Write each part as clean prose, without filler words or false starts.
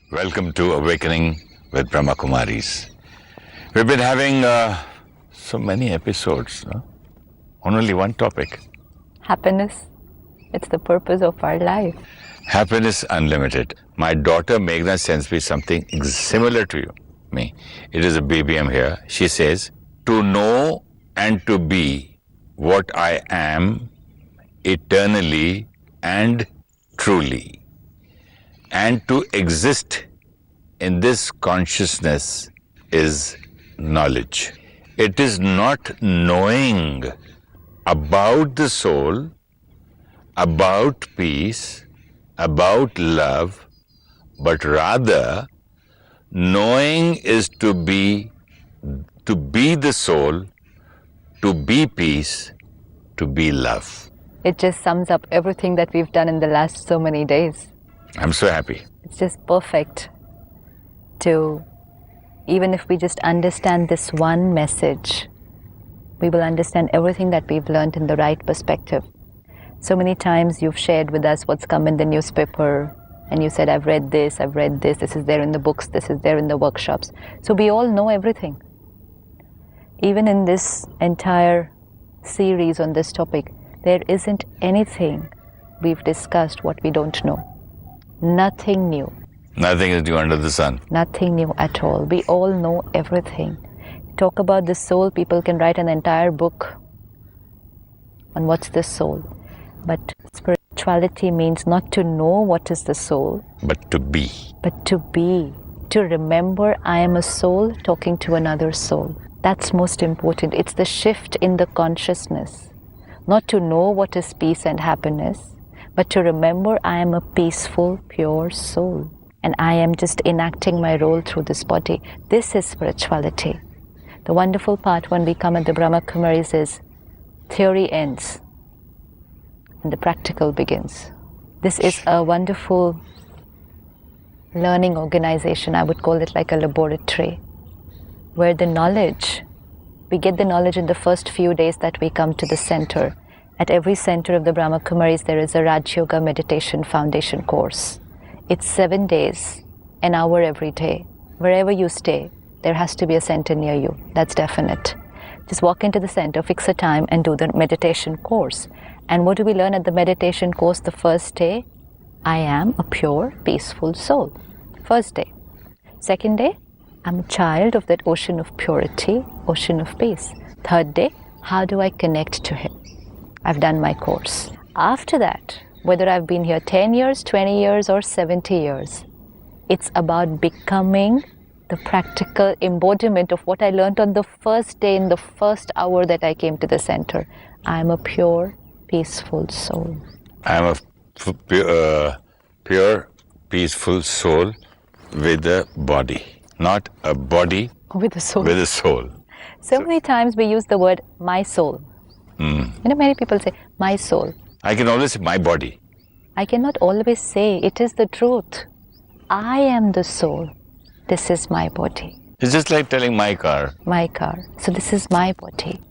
Welcome to Awakening with Brahmakumaris. We've been having so many episodes, no? On only one topic. Happiness. It's the purpose of our life. Happiness unlimited. My daughter Meghna sends me something similar to me. It is a BBM here. She says, to know and to be what I am eternally and truly, and to exist in this consciousness is knowledge. It is not knowing about the soul, about peace, about love, but rather knowing is to be the soul, to be peace, to be love. It just sums up everything that we've done in the last so many days. I'm so happy. It's just perfect to, even if we just understand this one message, we will understand everything that we've learned in the right perspective. So many times you've shared with us what's come in the newspaper, and you said, I've read this, this is there in the books, this is there in the workshops. So we all know everything. Even in this entire series on this topic, there isn't anything we've discussed what we don't know. Nothing new. Nothing is new under the sun. Nothing new at all. We all know everything. Talk about the soul, people can write an entire book on what's the soul. But spirituality means not to know what is the soul, but to be. But to be. To remember I am a soul talking to another soul. That's most important. It's the shift in the consciousness. Not to know what is peace and happiness, but to remember I am a peaceful, pure soul. And I am just enacting my role through this body. This is spirituality. The wonderful part when we come at the Brahmakumaris is theory ends and the practical begins. This is a wonderful learning organization. I would call it like a laboratory, where the knowledge, we get the knowledge in the first few days that we come to the center. At every center of the Brahmakumaris, there is a Rajayoga meditation foundation course. It's 7 days, an hour every day. Wherever you stay, there has to be a center near you. That's definite. Just walk into the center, fix a time, and do the meditation course. And what do we learn at the meditation course the first day? I am a pure, peaceful soul. First day. Second day, I'm a child of that ocean of purity, ocean of peace. Third day, how do I connect to Him? I've done my course. After that, whether I've been here 10 years, 20 years, or 70 years, it's about becoming the practical embodiment of what I learned on the first day, in the first hour that I came to the center. I'm a pure, peaceful soul. I'm a pure, peaceful soul with a body. Not a body with a soul. With a soul. So many times we use the word my soul. Many people say my soul. I can always say my body. I cannot always say. It is the truth. I am the soul. This is my body. It's just like telling my car. My car. So this is my body.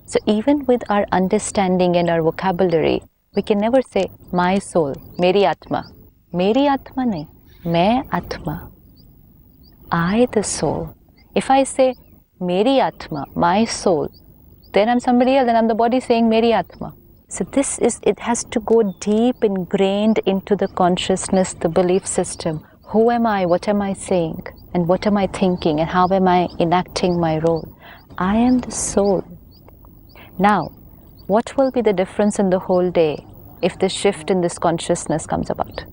So even with our understanding and our vocabulary, we can never say my soul, meri atma. Meri atma nahi. Main atma. I the soul. If I say meri atma, my soul, then I'm somebody else, then I'm the body saying meri atma. So this is, it has to go deep ingrained into the consciousness, the belief system. Who am I? What am I saying? And what am I thinking? And how am I enacting my role? I am the soul. Now, what will be the difference in the whole day if the shift in this consciousness comes about?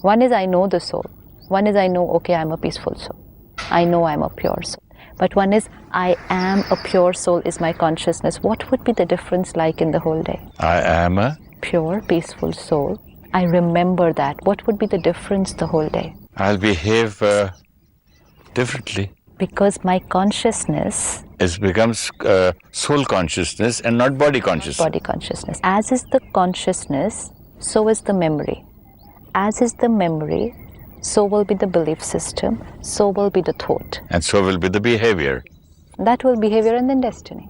One is I know the soul. One is I know, okay, I'm a peaceful soul. I know I'm a pure soul. But one is I am a pure soul is my consciousness. What would be the difference like in the whole day? I am a pure, peaceful soul. I remember that. What would be the difference the whole day? I'll behave differently. Because my consciousness... It becomes soul consciousness and not body consciousness. Body consciousness. As is the consciousness, so is the memory. As is the memory, so will be the belief system, so will be the thought. And so will be the behavior. That will behavior and then destiny.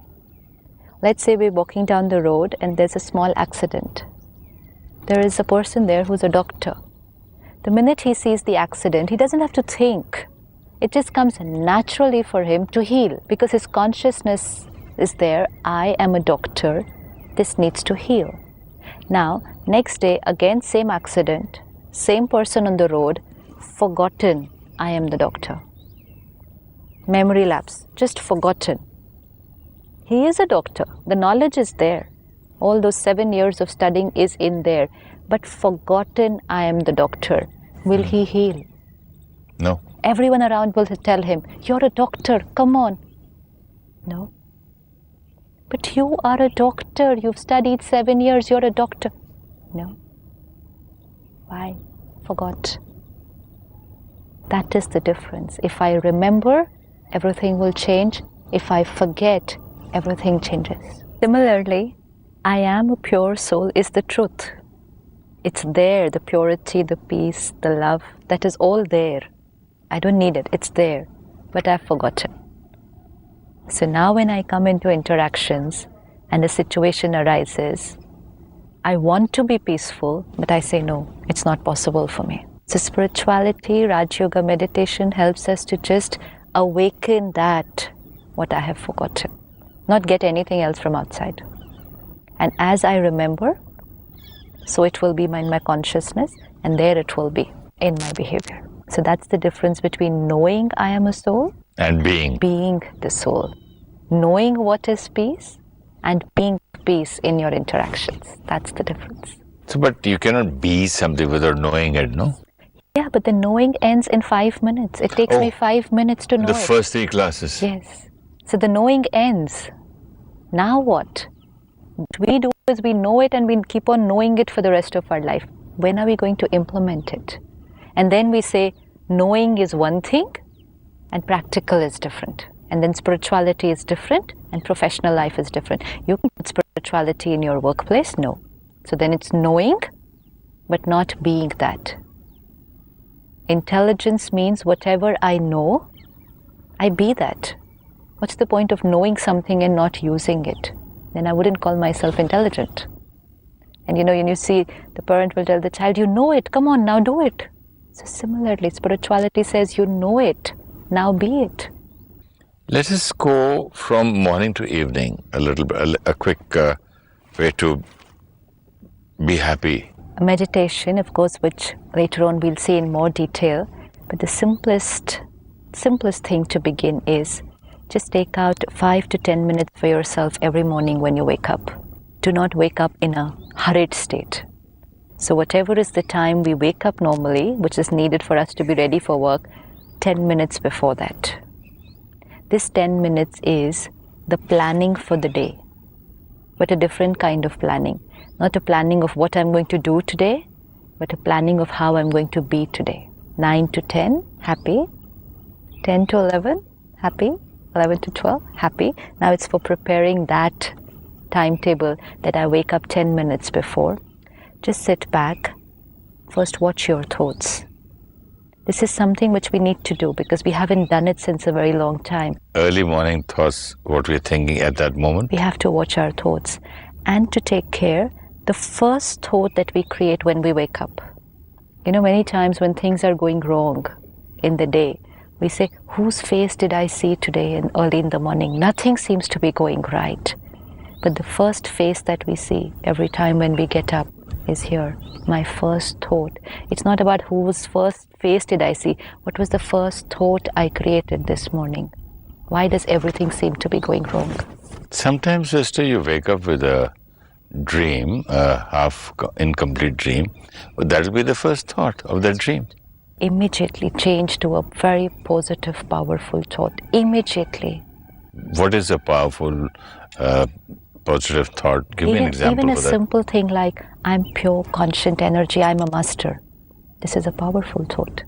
Let's say we're walking down the road and there's a small accident. There is a person there who's a doctor. The minute he sees the accident, he doesn't have to think. It just comes naturally for him to heal because his consciousness is there. I am a doctor. This needs to heal. Now, next day, again, same accident, same person on the road, forgotten, I am the doctor. Memory lapse, just forgotten. He is a doctor. The knowledge is there. All those 7 years of studying is in there. But forgotten, I am the doctor. Will he heal? No. Everyone around will tell him, you're a doctor, come on. No. But you are a doctor. You've studied 7 years. You're a doctor. No. Why? Forgot. That is the difference. If I remember, everything will change. If I forget, everything changes. Similarly, I am a pure soul is the truth. It's there, the purity, the peace, the love. That is all there. I don't need it. It's there. But I've forgotten. So now when I come into interactions and a situation arises, I want to be peaceful, but I say no, it's not possible for me. So spirituality, Rajayoga meditation helps us to just awaken that, what I have forgotten, not get anything else from outside. And as I remember, so it will be in my consciousness, and there it will be in my behavior. So that's the difference between knowing I am a soul And being. being the soul. Knowing what is peace and being peace in your interactions. That's the difference. So, but you cannot be something without knowing it, no? Yeah, but the knowing ends in 5 minutes. It takes me 5 minutes to know The it. first 3 classes. Yes. So the knowing ends. Now what? What we do is we know it and we keep on knowing it for the rest of our life. When are we going to implement it? And then we say knowing is one thing and practical is different. And then spirituality is different and professional life is different. You can put spirituality in your workplace? No. So then it's knowing but not being that. Intelligence means whatever I know, I be that. What's the point of knowing something and not using it? Then I wouldn't call myself intelligent. And when you see the parent will tell the child, you know it, come on, now do it. So similarly, spirituality says you know it, now be it. Let us go from morning to evening, a quick way to be happy. A meditation, of course, which later on we'll see in more detail, but the simplest thing to begin is just take out 5 to 10 minutes for yourself every morning when you wake up. Do not wake up in a hurried state. So whatever is the time we wake up normally, which is needed for us to be ready for work, 10 minutes before that. This 10 minutes is the planning for the day, but a different kind of planning. Not a planning of what I'm going to do today, but a planning of how I'm going to be today. 9 to 10, happy. 10 to 11, happy. 11 to 12, happy. Now it's for preparing that timetable that I wake up 10 minutes before. Just sit back. First, watch your thoughts. This is something which we need to do because we haven't done it since a very long time. Early morning thoughts, what we're thinking at that moment. We have to watch our thoughts and to take care. The first thought that we create when we wake up. Many times when things are going wrong in the day, we say, whose face did I see today and early in the morning? Nothing seems to be going right. But the first face that we see every time when we get up is here, my first thought. It's not about whose first face did I see. What was the first thought I created this morning? Why does everything seem to be going wrong? Sometimes, sister, you wake up with a dream, a half incomplete dream, but that will be the first thought of that dream. Immediately change to a very positive, powerful thought. Immediately. What is a powerful, positive thought? Give me an example Even a for that. simple thing like, I'm pure, conscient energy, I'm a master. This is a powerful thought.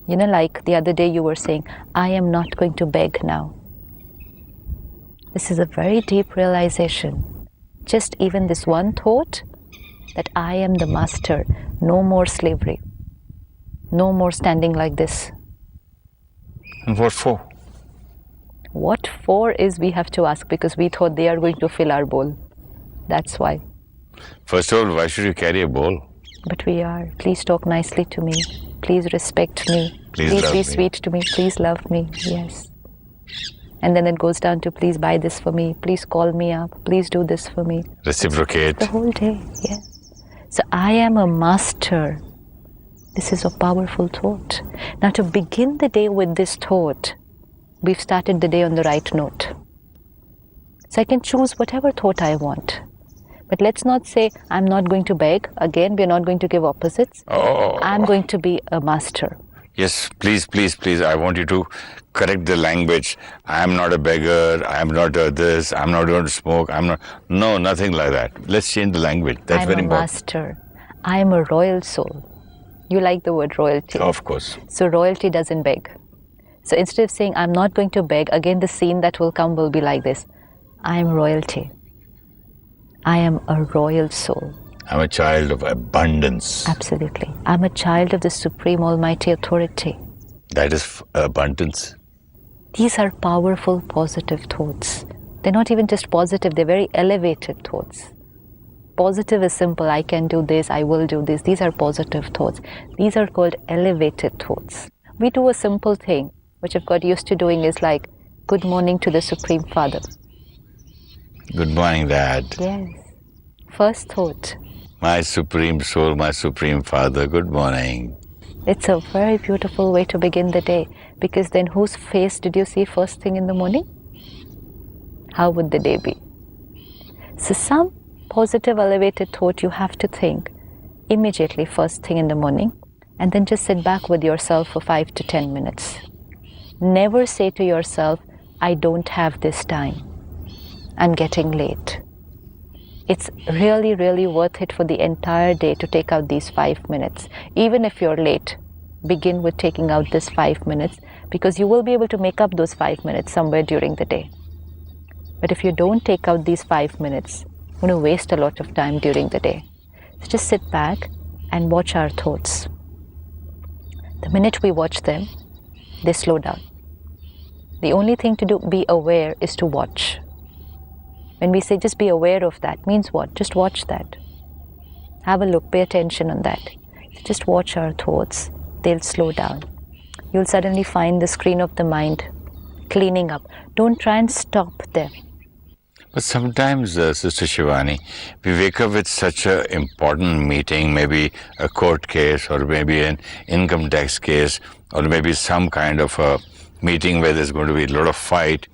Like the other day you were saying, I am not going to beg now. This is a very deep realization. Just even this one thought, that I am the master, no more slavery, no more standing like this. And what for? What for is we have to ask because we thought they are going to fill our bowl. That's why. First of all, why should you carry a bowl? But we are. Please talk nicely to me. Please respect me. Please love be me. sweet to me. Please love me. Yes. And then it goes down to please buy this for me. Please call me up. Please do this for me. Reciprocate. The whole day. Yes. So I am a master. This is a powerful thought. Now to begin the day with this thought, we've started the day on the right note. So I can choose whatever thought I want. But let's not say, I'm not going to beg. Again, we're not going to give opposites. I'm going to be a master. Yes, please, please, please. I want you to correct the language. I am not a beggar. I am not this. I'm not going to smoke. I'm not. No, nothing like that. Let's change the language. That's very important. I'm a master. I am a royal soul. You like the word royalty. Of course. So royalty doesn't beg. So instead of saying, I'm not going to beg, again the scene that will come will be like this. I am royalty. I am a royal soul. I'm a child of abundance. Absolutely. I'm a child of the Supreme Almighty Authority. That is abundance. These are powerful, positive thoughts. They're not even just positive, they're very elevated thoughts. Positive is simple. I can do this, I will do this. These are positive thoughts. These are called elevated thoughts. We do a simple thing, which I've got used to doing is like, good morning to the Supreme Father. Good morning, Dad. Yes. First thought. My Supreme Soul, my Supreme Father, good morning. It's a very beautiful way to begin the day, because then whose face did you see first thing in the morning? How would the day be? So some positive elevated thought you have to think immediately first thing in the morning, and then just sit back with yourself for 5 to 10 minutes. Never say to yourself, I don't have this time. I'm getting late. It's really, really worth it for the entire day to take out these 5 minutes. Even if you're late, begin with taking out this 5 minutes, because you will be able to make up those 5 minutes somewhere during the day. But if you don't take out these 5 minutes, you're going to waste a lot of time during the day. So just sit back and watch our thoughts. The minute we watch them, they slow down. The only thing to do, be aware, is to watch. When we say just be aware of that, means what? Just watch that. Have a look, pay attention on that. Just watch our thoughts. They'll slow down. You'll suddenly find the screen of the mind cleaning up. Don't try and stop them. But sometimes, Sister Shivani, we wake up with such an important meeting, maybe a court case or maybe an income tax case or maybe some kind of a meeting where there's going to be a lot of fight,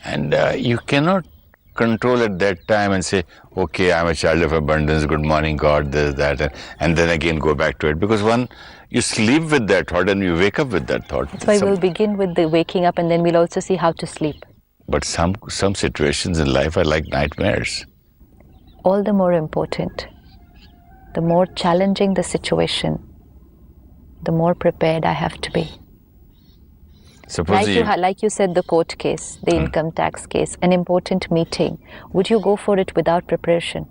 and you cannot control at that time and say, okay, I'm a child of abundance, good morning God, this, that, and then again go back to it, because you sleep with that thought and you wake up with that thought. That's why we'll begin with the waking up, and then we'll also see how to sleep. But some situations in life are like nightmares. All the more important. The more challenging the situation, the more prepared I have to be. Suppose like you said, the court case, the income tax case, an important meeting. Would you go for it without preparation?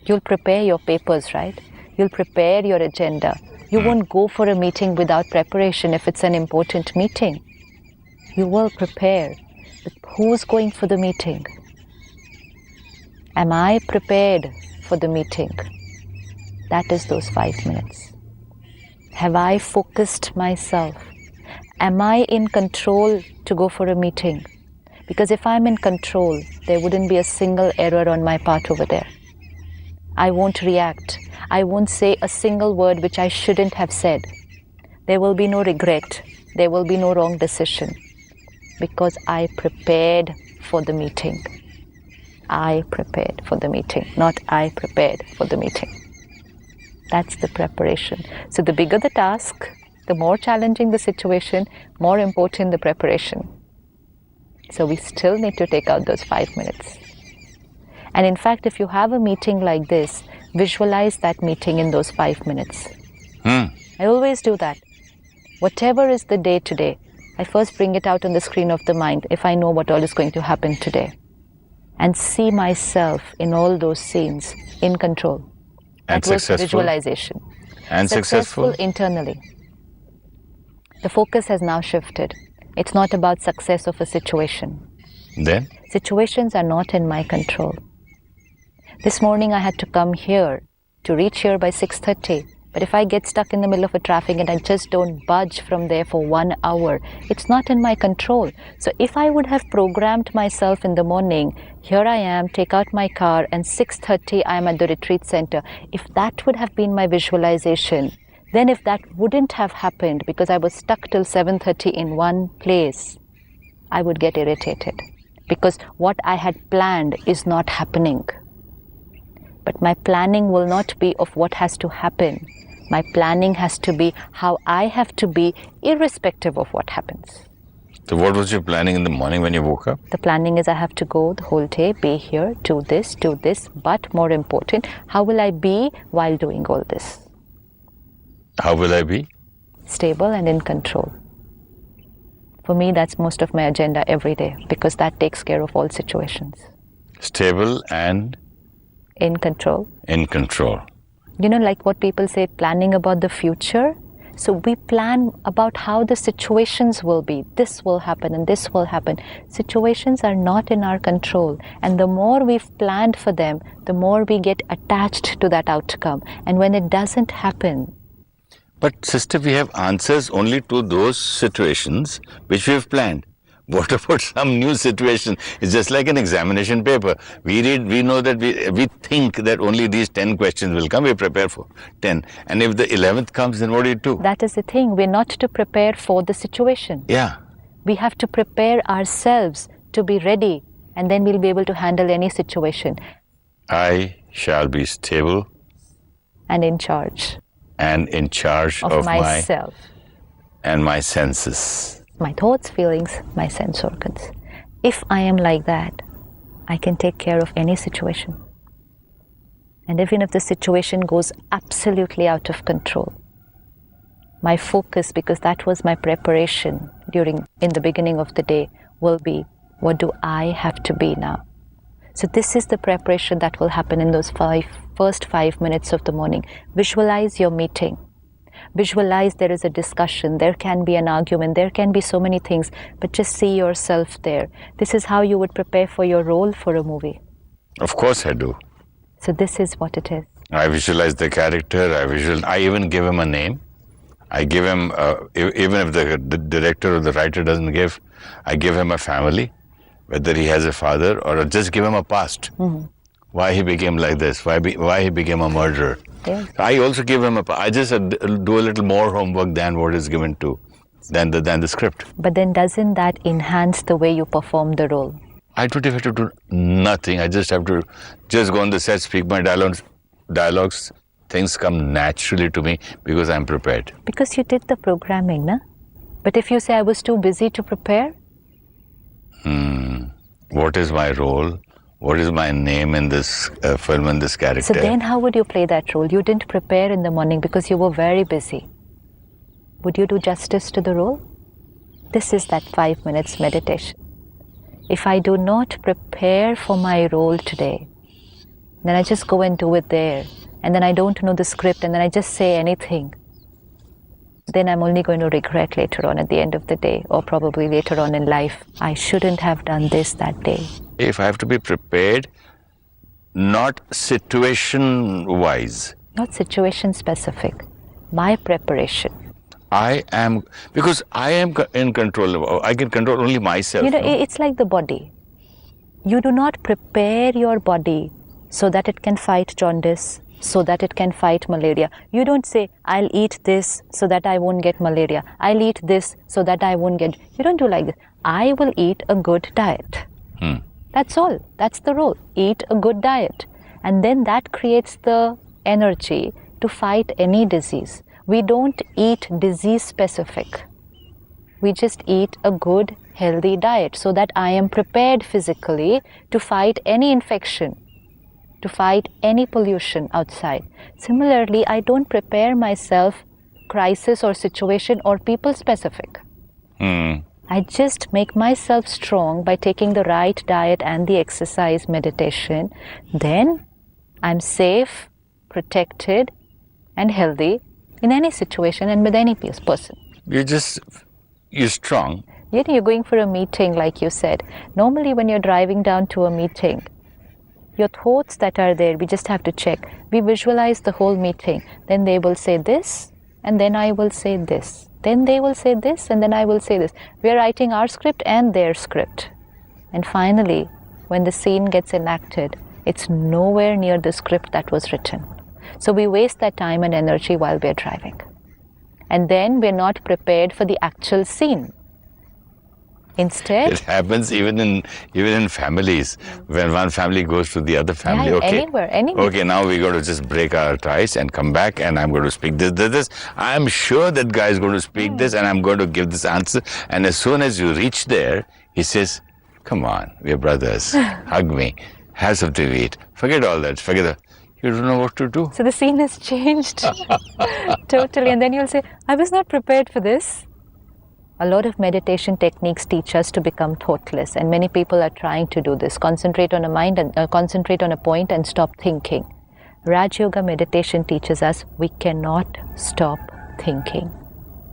You'll prepare your papers, right? You'll prepare your agenda. You won't go for a meeting without preparation if it's an important meeting. You will prepare. But who's going for the meeting? Am I prepared for the meeting? That is those 5 minutes. Have I focused myself? Am I in control to go for a meeting? Because if I'm in control, there wouldn't be a single error on my part over there. I won't react. I won't say a single word which I shouldn't have said. There will be no regret. There will be no wrong decision. Because I prepared for the meeting. I prepared for the meeting, not I prepared for the meeting. That's the preparation. So the bigger the task, the more challenging the situation, more important the preparation. So we still need to take out those 5 minutes. And in fact, if you have a meeting like this, visualize that meeting in those 5 minutes. I always do that. Whatever is the day today, I first bring it out on the screen of the mind if I know what all is going to happen today. And see myself in all those scenes in control. And that was successful. Visualization. And successful. Internally. The focus has now shifted. It's not about success of a situation. Then? Situations are not in my control. This morning I had to come here to reach here by 6:30. But if I get stuck in the middle of a traffic and I just don't budge from there for 1 hour, it's not in my control. So if I would have programmed myself in the morning, here I am, take out my car, and 6:30 I am at the retreat center. If that would have been my visualization, then if that wouldn't have happened because I was stuck till 7:30 in one place, I would get irritated because what I had planned is not happening. But my planning will not be of what has to happen. My planning has to be how I have to be irrespective of what happens. So what was your planning in the morning when you woke up? The planning is I have to go the whole day, be here, do this, but more important, how will I be while doing all this? How will I be? Stable and in control. For me, that's most of my agenda every day because that takes care of all situations. Stable and? In control. In control. You know, like what people say, planning about the future. So we plan about how the situations will be. This will happen and this will happen. Situations are not in our control. And the more we've planned for them, the more we get attached to that outcome. And when it doesn't happen. But sister, we have answers only to those situations which we have planned. What about some new situation? It's just like an examination paper. We read, we know that we think that only these 10 questions will come. We prepare for 10. And if the 11th comes, then what do you do? That is the thing. We're not to prepare for the situation. Yeah. We have to prepare ourselves to be ready. And then we'll be able to handle any situation. I shall be stable. And in charge. And in charge of myself. And my senses. My thoughts, feelings, my sense organs. If I am like that, I can take care of any situation. And even if the situation goes absolutely out of control, my focus, because that was my preparation in the beginning of the day, will be, what do I have to be now? So this is the preparation that will happen in those first 5 minutes of the morning. Visualize your meeting. Visualize there is a discussion, there can be an argument, there can be so many things, but just see yourself there. This is how you would prepare for your role for a movie. Of course I do. So this is what it is. I visualize the character, I even give him a name. I give him, even if the director or the writer doesn't give, I give him a family, whether he has a father or just give him a past. Mm-hmm. Why he became like this, why he became a murderer. Yes. I also give him I just do a little more homework than what is given than the script. But then doesn't that enhance the way you perform the role? I don't have to do nothing. I just have to go on the set, speak my dialogues. Things come naturally to me because I'm prepared. Because you did the programming, na? But if you say I was too busy to prepare? What is my role? What is my name in this film and this character? So then how would you play that role? You didn't prepare in the morning because you were very busy. Would you do justice to the role? This is that 5 minutes meditation. If I do not prepare for my role today, then I just go and do it there. And then I don't know the script and then I just say anything. Then I'm only going to regret later on at the end of the day or probably later on in life. I shouldn't have done this that day. If I have to be prepared, not situation-wise. Not situation-specific. My preparation. Because I am in control. I can control only myself. You know, it's like the body. You do not prepare your body so that it can fight jaundice, so that it can fight malaria. You don't say, I'll eat this so that I won't get malaria. I'll eat this so that I won't get... You don't do like this. I will eat a good diet. That's all. That's the role. Eat a good diet. And then that creates the energy to fight any disease. We don't eat disease specific. We just eat a good, healthy diet so that I am prepared physically to fight any infection, to fight any pollution outside. Similarly, I don't prepare myself crisis or situation or people specific. I just make myself strong by taking the right diet and the exercise, meditation. Then I'm safe, protected and healthy in any situation and with any person. You're strong. You're going for a meeting like you said. Normally when you're driving down to a meeting, Your thoughts that are there, we just have to check. We visualize the whole meeting. Then they will say this, and then I will say this. Then they will say this, and then I will say this. We are writing our script and their script. And finally, when the scene gets enacted, it's nowhere near the script that was written. So we waste that time and energy while we're driving. And then we're not prepared for the actual scene. Instead, it happens even in families. When one family goes to the other family, anywhere. Okay, now we got to just break our ties and come back, and I'm going to speak this. I'm sure that guy is going to speak this, and I'm going to give this answer. And as soon as you reach there, he says, "Come on, we're brothers. Hug me. Have something to eat. Forget all that. You don't know what to do." So the scene has changed totally. And then you'll say, "I was not prepared for this." A lot of meditation techniques teach us to become thoughtless, and many people are trying to do this. Concentrate on a point and stop thinking. Rajayoga meditation teaches us we cannot stop thinking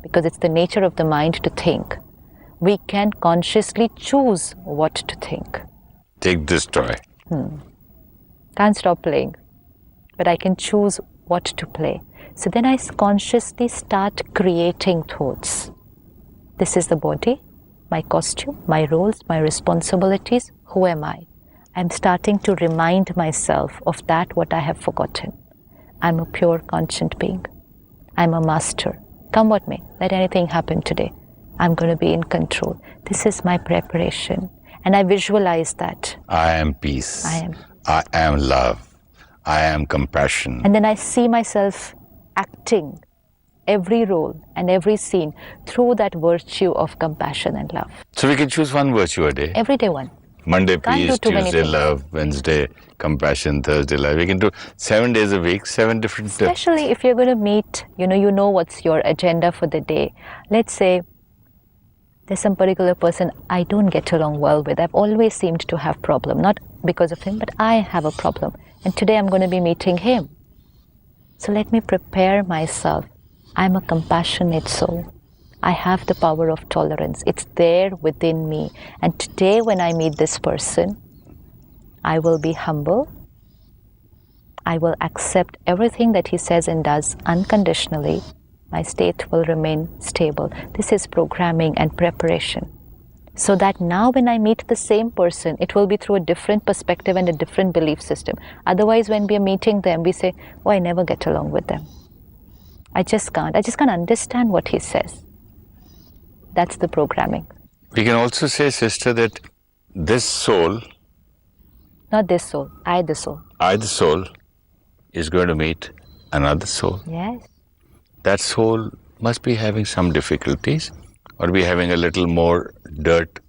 because it's the nature of the mind to think. We can consciously choose what to think. Take this toy. Can't stop playing, but I can choose what to play. So then I consciously start creating thoughts. This is the body, my costume, my roles, my responsibilities. Who am I? I'm starting to remind myself of that what I have forgotten. I'm a pure conscient being. I'm a master. Come what may, let anything happen today. I'm going to be in control. This is my preparation. And I visualize that. I am peace. I am love. I am compassion. And then I see myself acting every role and every scene through that virtue of compassion and love. So we can choose one virtue a day. Every day one. Monday peace, Tuesday love, Wednesday compassion, Thursday love. We can do 7 days a week, 7 different steps. Especially if you're going to meet, you know what's your agenda for the day. Let's say there's some particular person I don't get along well with. I've always seemed to have problem, not because of him, but I have a problem. And today I'm going to be meeting him. So let me prepare myself. I'm a compassionate soul. I have the power of tolerance. It's there within me. And today when I meet this person, I will be humble. I will accept everything that he says and does unconditionally. My state will remain stable. This is programming and preparation. So that now when I meet the same person, it will be through a different perspective and a different belief system. Otherwise, when we are meeting them, we say, "Oh, I never get along with them. I just can't understand what he says." That's the programming. We can also say, sister, that this soul, not this soul, I the soul, is going to meet another soul. Yes. That soul must be having some difficulties or be having a little more dirt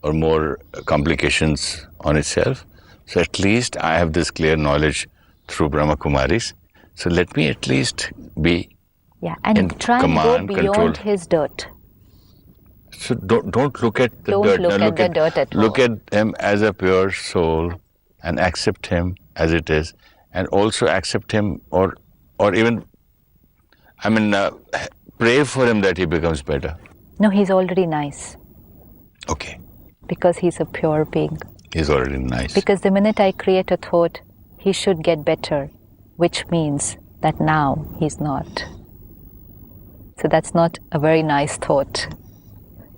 or more complications on itself. So at least I have this clear knowledge through Brahmakumaris. So let me at least be and try and go beyond control. His dirt. So don't look at the don't dirt. Look at the dirt at all. Look at him as a pure soul and accept him as it is, and also accept him or even, pray for him that he becomes better. No, he's already nice. Okay. Because he's a pure being. He's already nice. Because the minute I create a thought, he should get better, which means that now he's not. So that's not a very nice thought.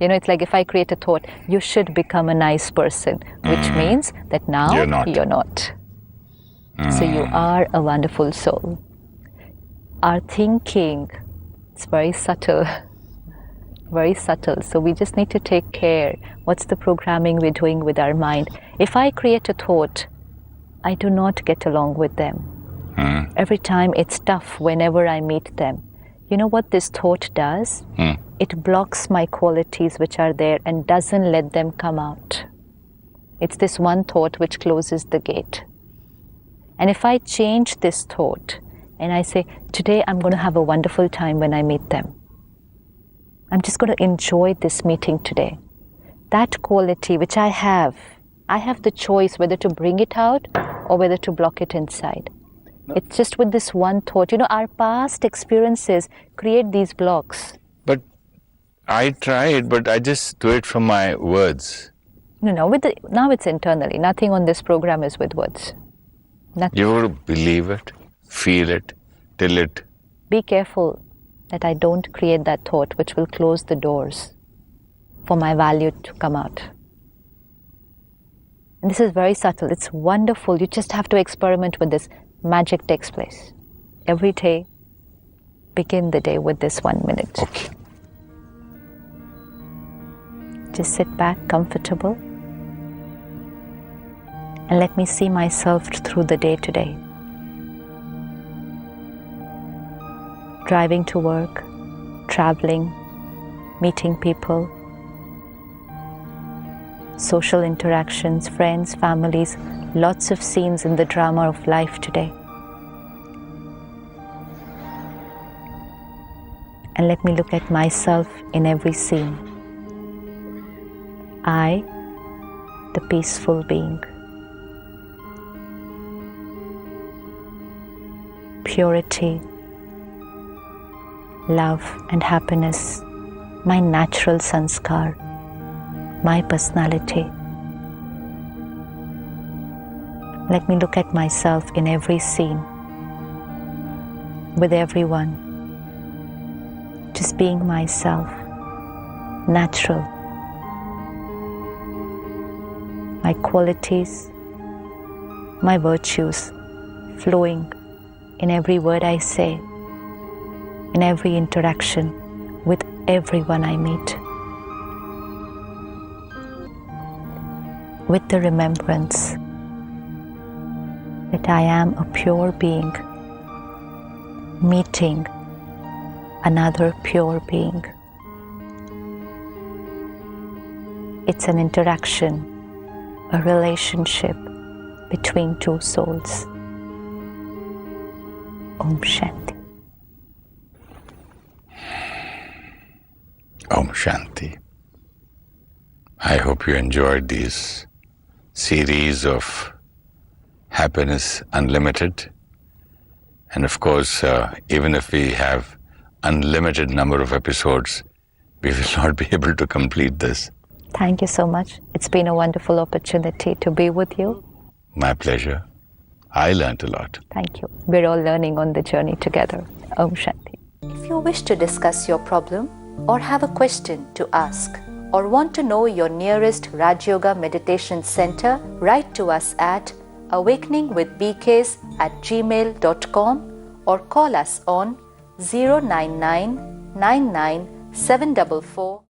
It's like if I create a thought, you should become a nice person, which means that now you're not. So you are a wonderful soul. Our thinking, it's very subtle. Very subtle. So we just need to take care. What's the programming we're doing with our mind? If I create a thought, I do not get along with them. Every time it's tough whenever I meet them. You know what this thought does? It blocks my qualities which are there and doesn't let them come out. It's this one thought which closes the gate. And if I change this thought and I say, today I'm going to have a wonderful time when I meet them. I'm just going to enjoy this meeting today. That quality which I have the choice whether to bring it out or whether to block it inside. It's just with this one thought. Our past experiences create these blocks. But I try it, but I just do it from my words. No, now it's internally. Nothing on this program is with words. Nothing. You have to believe it, feel it, till it. Be careful that I don't create that thought which will close the doors for my value to come out. And this is very subtle. It's wonderful. You just have to experiment with this. Magic takes place. Every day, begin the day with this 1 minute. Okay. Just sit back, comfortable, and let me see myself through the day today. Driving to work, traveling, meeting people, social interactions, friends, families, lots of scenes in the drama of life today. And let me look at myself in every scene. I, the peaceful being. Purity, love and happiness, my natural sanskar, my personality. Let me look at myself in every scene, with everyone, just being myself, natural. My qualities, my virtues flowing in every word I say, in every interaction with everyone I meet. With the remembrance that I am a pure being meeting another pure being. It's an interaction, a relationship between two souls. Om Shanti. Om Shanti. I hope you enjoyed these series of Happiness Unlimited. And of course, even if we have unlimited number of episodes, we will not be able to complete this. Thank you so much. It's been a wonderful opportunity to be with you. My pleasure. I learnt a lot. Thank you. We're all learning on the journey together. Om Shanti. If you wish to discuss your problem or have a question to ask or want to know your nearest Rajayoga Meditation Center, write to us at awakeningwithbks@gmail.com or call us on 099 99 744